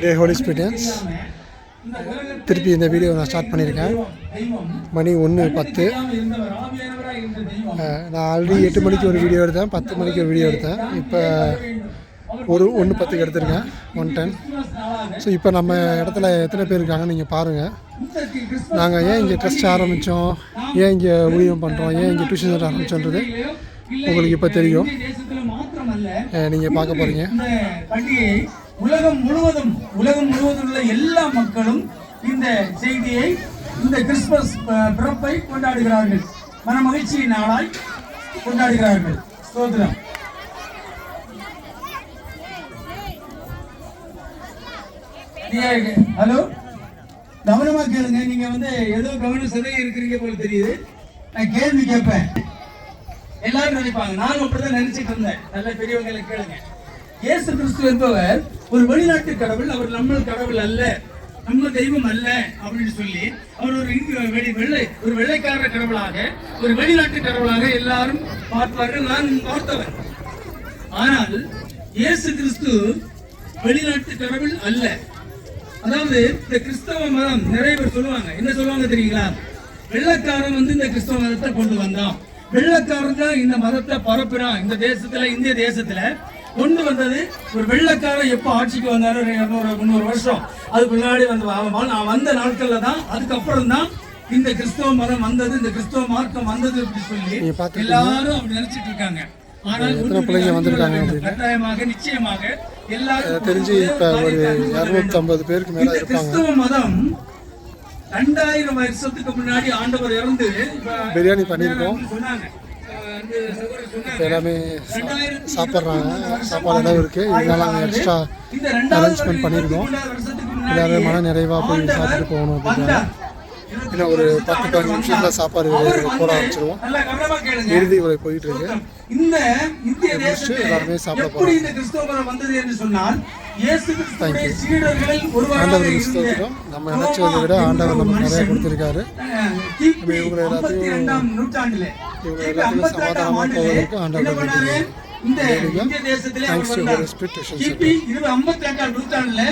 டே ஹோலி ஸ்பிரிட்டன்ஸ் திருப்பி இந்த வீடியோ நான் ஸ்டார்ட் பண்ணியிருக்கேன். மணி 1:10. நான் ஆல்ரெடி 8 மணிக்கு ஒரு வீடியோ எடுத்தேன், 10 மணிக்கு ஒரு வீடியோ எடுத்தேன். இப்போ 1:10க்கு எடுத்திருக்கேன், 1:10. ஸோ இப்போ நம்ம இடத்துல எத்தனை பேர் இருக்காங்கன்னு நீங்கள் பாருங்கள். நாங்கள் ஏன் இங்கே ட்ரஸ்ட் ஆரம்பித்தோம், ஏன் இங்கே ஊழியம் பண்ணுறோம், ஏன் இங்கே டியூஷன் சென்டர் ஆரம்பித்தோன்றது உங்களுக்கு இப்போ தெரியும். நீங்கள் பார்க்க போகிறீங்க. உலகம் முழுவதும் உள்ள எல்லா மக்களும் இந்த செய்தியை, இந்த கிறிஸ்துமஸ் பிறப்பை கொண்டாடுகிறார்கள். மன மகிழ்ச்சியின் நாளாய் கொண்டாடுகிறார்கள். ஸ்தோத்திரம். ஹலோ, கவனமா கேளுங்க. நீங்க ஏதோ கவனம் சிதைய இருக்கிறீங்க போல தெரியுது. நான் கேள்வி கேட்பேன். எல்லாரும் நினைப்பாங்க, நானும் அப்படிதான் நினைச்சிட்டு இருந்தேன். நல்ல பெரியவங்களை கேளுங்க. இயேசு கிறிஸ்து என்பவர் ஒரு வெளிநாட்டு கடவுள், அவர் நம்ம கடவுள் அல்ல, நம்ம தெய்வம் அல்ல அப்படின்னு சொல்லி அவர் ஒரு வெள்ளைக்கார கடவுளாக, ஒரு வெளிநாட்டு கடவுளாக எல்லாரும் பார்ப்பார்கள். நான் பார்த்தவர். ஆனால் இயேசு கிறிஸ்து வெளிநாட்டு கடவுள் அல்ல. அதாவது இந்த கிறிஸ்தவ மதம் நிறைய பேர் சொல்லுவாங்க. என்ன சொல்லுவாங்க தெரியுங்களா? வெள்ளைக்காரன் இந்த கிறிஸ்தவ மதத்தை கொண்டு வந்தான், வெள்ளைக்காரன் தான் இந்த மதத்தை பரப்புறான் இந்த தேசத்துல, இந்திய தேசத்துல கொண்டு வந்தது. ஒரு வெள்ளைக்காரன் எப்ப ஆட்சிக்கு வந்தாரு, 300 வருஷம் அதுக்கு முன்னாடி வந்த நாட்கள்ல தான், அதுக்கப்புறம் தான் இந்த கிறிஸ்தவ மதம் வந்தது, இந்த கிறிஸ்தவ மார்க்கம் வந்தது அப்படி சொல்லி எல்லாரும் அப்படி நினைச்சிட்டு இருக்காங்க. ஆனால் கட்டாயமாக நிச்சயமாக எல்லாரும் தெரிஞ்சு இப்ப ஒரு 250 பேருக்கு மேல இருப்பாங்க. கிறிஸ்தவ மதம் 2000 வருஷத்துக்கு முன்னாடி ஆண்டவர் இறந்து பிரியாணி பண்ணியிருக்கோம். எல்லாமே சாப்பிட்றாங்க, சாப்பாடு எல்லாம் இருக்கு. இதனால எக்ஸ்ட்ரா அரேஞ்ச்மெண்ட் பண்ணியிருக்கோம். எல்லாருமே மன நிறைவாக போய் சாப்பிட்டு போகணும் அப்படின்னா இன்னும் ஒரு 10-15 நிமிஷத்தில் சாப்பாடு போட ஆரம்பிச்சிருவோம். இறுதி உரை போயிட்டு இருக்கு. இந்த இந்திய தேசத்தில் எல்லாருமே சாப்பிட எப்படி இந்த கிறிஸ்தவ மதம் வந்தது என்று சொன்னால், இயேசு கிறிஸ்துவின் சீடர்களில் ஆண்டவர் கிறிஸ்தவம் நம்ம நினைச்சதை விட ஆண்டவர் நமக்கு நிறைய கொடுத்திருக்காரு. இவங்க எல்லாத்தையும் நூற்றாண்டிலே சமாதானமாக போவதற்கு ஆண்டவர் கொடுத்திருக்காரு. இந்த இந்திய தேசத்திலே கிபி 58ஆம் நூற்றாண்டுல